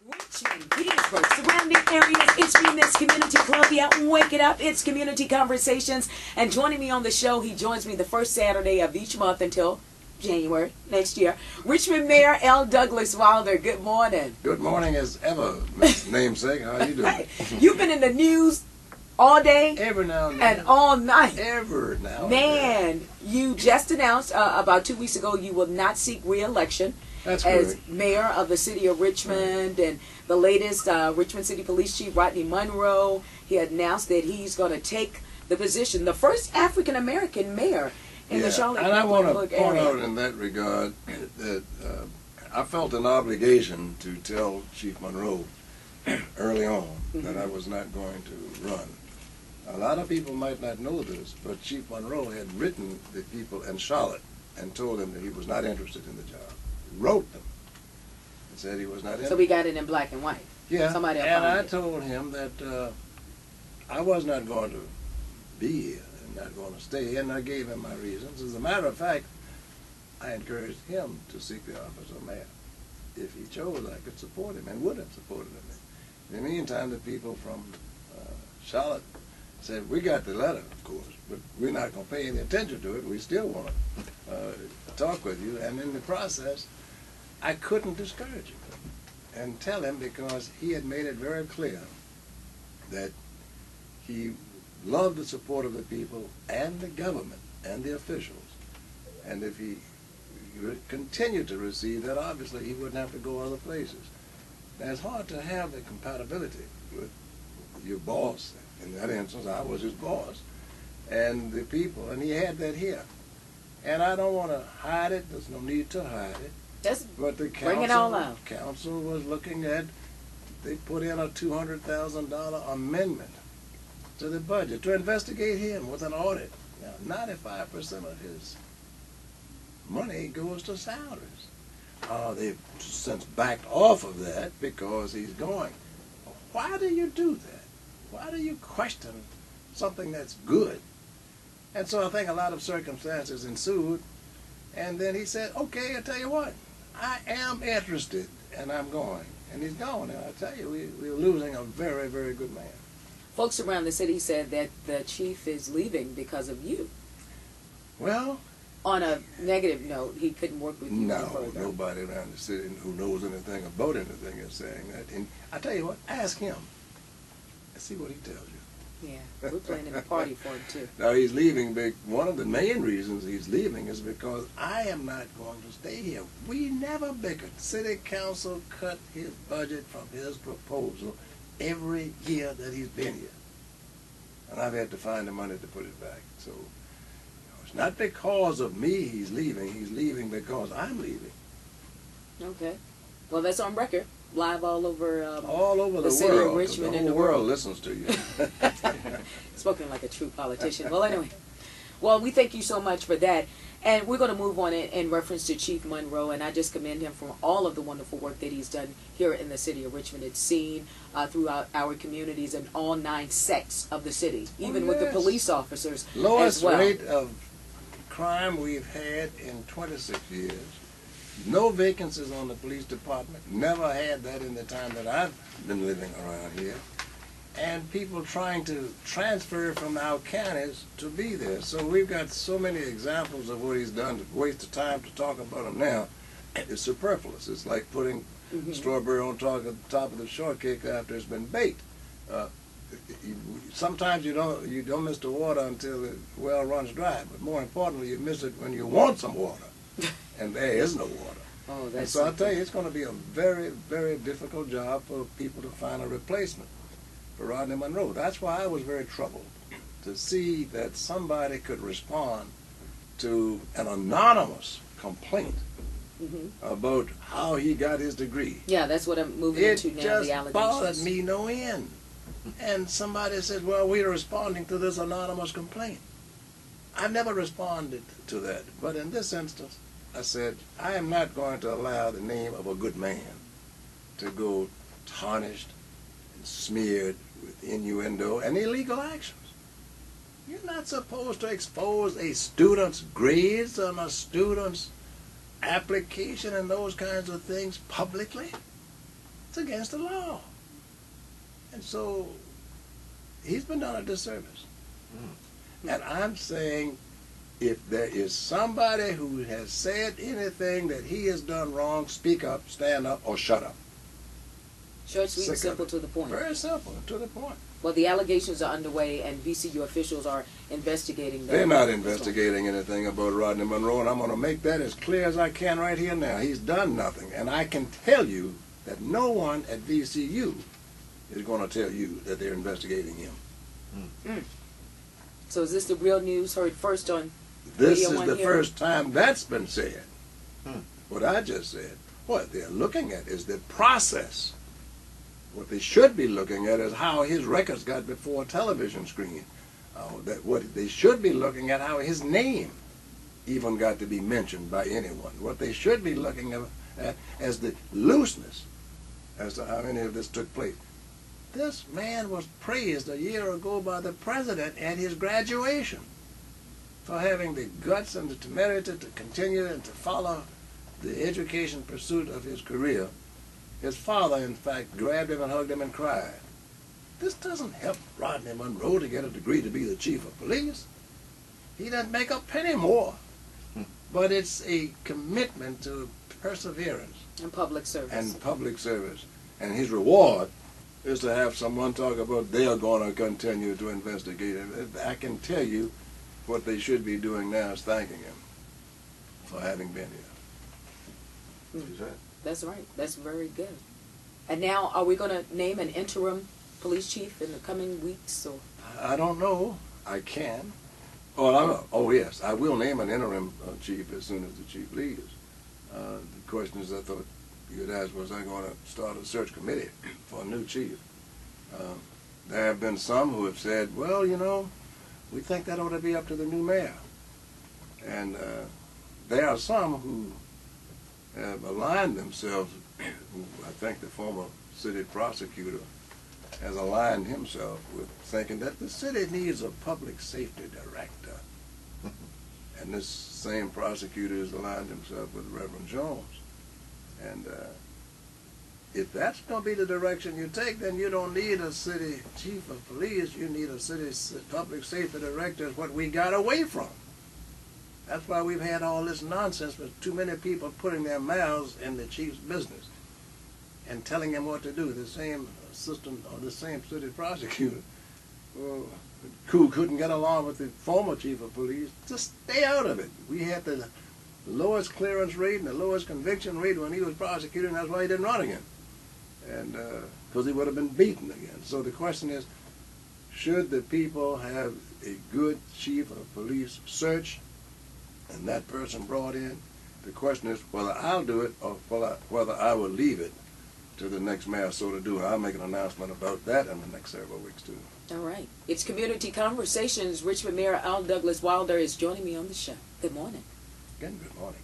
Richmond, Petersburg, surrounding areas. It's me, Miss Community Clovia. Wake it up. It's Community Conversations. And joining me on the show, he joins me the first Saturday of each month until January next year. Richmond Mayor L. Douglas Wilder. Good morning. Good morning as ever, Miss Namesake. How you doing? You've been in the news all day Every now and then. and all night. Every now and then. Man, you just announced about 2 weeks ago you will not seek re-election That's as correct. mayor of the city of Richmond. And the latest Richmond City Police Chief Rodney Monroe, he announced that he's going to take the position, the first African American mayor in the Charlotte and I want to Mecklenburg point area. out in that regard that I felt an obligation to tell Chief Monroe early on that I was not going to run. A lot of people might not know this, but Chief Monroe had written the people in Charlotte and told them that he was not interested in the job. He wrote them and said he was not interested. So we got it in black and white. Yeah, Somebody and I found it. told him that I was not going to be here and not going to stay, and I gave him my reasons. As a matter of fact, I encouraged him to seek the office of mayor. If he chose, I could support him and would have supported him. In the meantime, the people from Charlotte said, we got the letter, of course, but we're not going to pay any attention to it. We still want to talk with you. And in the process, I couldn't discourage him and tell him, because he had made it very clear that he loved the support of the people and the government and the officials. And if he continued to receive that, obviously he wouldn't have to go other places. Now, it's hard to have the compatibility with your boss. In that instance, I was his boss, and the people, and he had that here. And I don't want to hide it. There's no need to hide it. Just But the bring it all out. council was looking at, they put in a $200,000 amendment to the budget to investigate him with an audit. Now, 95% of his money goes to salaries. They've since backed off of that because he's going. Why do you do that? Why do you question something that's good? And so I think a lot of circumstances ensued. And then he said, okay, I tell you what, I am interested, and I'm going. And he's gone. And I tell you, we're losing a very, very good man. folks around the city said that the chief is leaving because of you. Well, On a negative note, he couldn't work with you no, further. nobody around the city who knows anything about anything is saying that. And I tell you what, ask him and see what he tells you. Yeah, we're planning a party for him too. Now he's leaving. One of the main reasons he's leaving is because I am not going to stay here. We never bickered. City council cut his budget from his proposal every year that he's been here, and I've had to find the money to put it back. So it's not because of me he's leaving. He's leaving because I'm leaving. Okay. Well, that's on record, live all over All over the city of world. 'Cause Richmond the and whole the world world. listens to you. Spoken like a true politician. Well, anyway. Well, we thank you so much for that. And we're going to move on in reference to Chief Monroe, and I just commend him for all of the wonderful work that he's done here in the city of Richmond. It's seen throughout our communities in all 9 sects of the city, even with the yes. police officers Lowest as well. rate of crime we've had in 26 years. No vacancies on the police department. Never had that in the time that I've been living around here. And people trying to transfer from our counties to be there. So we've got so many examples of what he's done. To waste the time to talk about him now is superfluous. It's like putting strawberry on top of the shortcake after it's been baked. Sometimes you don't miss the water until the well runs dry. But more importantly, you miss it when you want some water, and there is no water. Oh, And that's so I tell you, it's going to be a very, very difficult job for people to find a replacement for Rodney Monroe. That's why I was very troubled to see that somebody could respond to an anonymous complaint about how he got his degree. Yeah, that's what I'm moving It into now, just the allegations. bothered me no end. And somebody said, well, we are responding to this anonymous complaint. I never responded to that. But in this instance, I said, I am not going to allow the name of a good man to go tarnished and smeared with innuendo and illegal actions. You're not supposed to expose a student's grades on a student's application and those kinds of things publicly. It's against the law. And so he's been done a disservice. And I'm saying, if there is somebody who has said anything that he has done wrong, speak up, stand up, or shut up. Short, sweet, and simple, to the point. Very simple, to the point. Well, the allegations are underway, and VCU officials are investigating them. They're not investigating anything about Rodney Monroe, and I'm going to make that as clear as I can right here now. He's done nothing, and I can tell you that no one at VCU is going to tell you that they're investigating him. So is this the real news heard first on This Radio is 1 the here? first time that's been said. What I just said. What they're looking at is the process. What they should be looking at is how his records got before a television screen. What they should be looking at, how his name even got to be mentioned by anyone. What they should be looking at as the looseness as to how any of this took place. This man was praised a year ago by the president at his graduation for having the guts and the temerity to continue and to follow the education pursuit of his career. His father, in fact, grabbed him and hugged him and cried. This doesn't help Rodney Monroe to get a degree to be the chief of police. He doesn't make a penny more. But it's a commitment to perseverance. And public service. And his reward is to have someone talk about they're going to continue to investigate it. I can tell you what they should be doing now is thanking him for having been here. Is that? That's right. That's very good. And now, are we going to name an interim police chief in the coming weeks? Or? I don't know. I can. Yes, I will name an interim chief as soon as the chief leaves. The question is, I thought you had asked, was I going to start a search committee for a new chief? There have been some who have said, well, we think that ought to be up to the new mayor. And there are some who have aligned themselves, I think the former city prosecutor has aligned himself with thinking that the city needs a public safety director. And this same prosecutor has aligned himself with Reverend Jones. And if that's going to be the direction you take, then you don't need a city chief of police. You need a city public safety director, is what we got away from. That's why we've had all this nonsense with too many people putting their mouths in the chief's business and telling him what to do. The same assistant or the same city prosecutor who couldn't get along with the former chief of police, just stay out of it. We had the lowest clearance rate and the lowest conviction rate when he was prosecuting. That's why he didn't run again, and because he would have been beaten again. So the question is, should the people have a good chief of police search and that person brought in? The question is whether I'll do it or whether I will leave it to the next mayor so to do. And I'll make an announcement about that in the next several weeks too. All right. It's Community Conversations. Richmond Mayor Al Douglas Wilder is joining me on the show. Good morning. Again, good morning.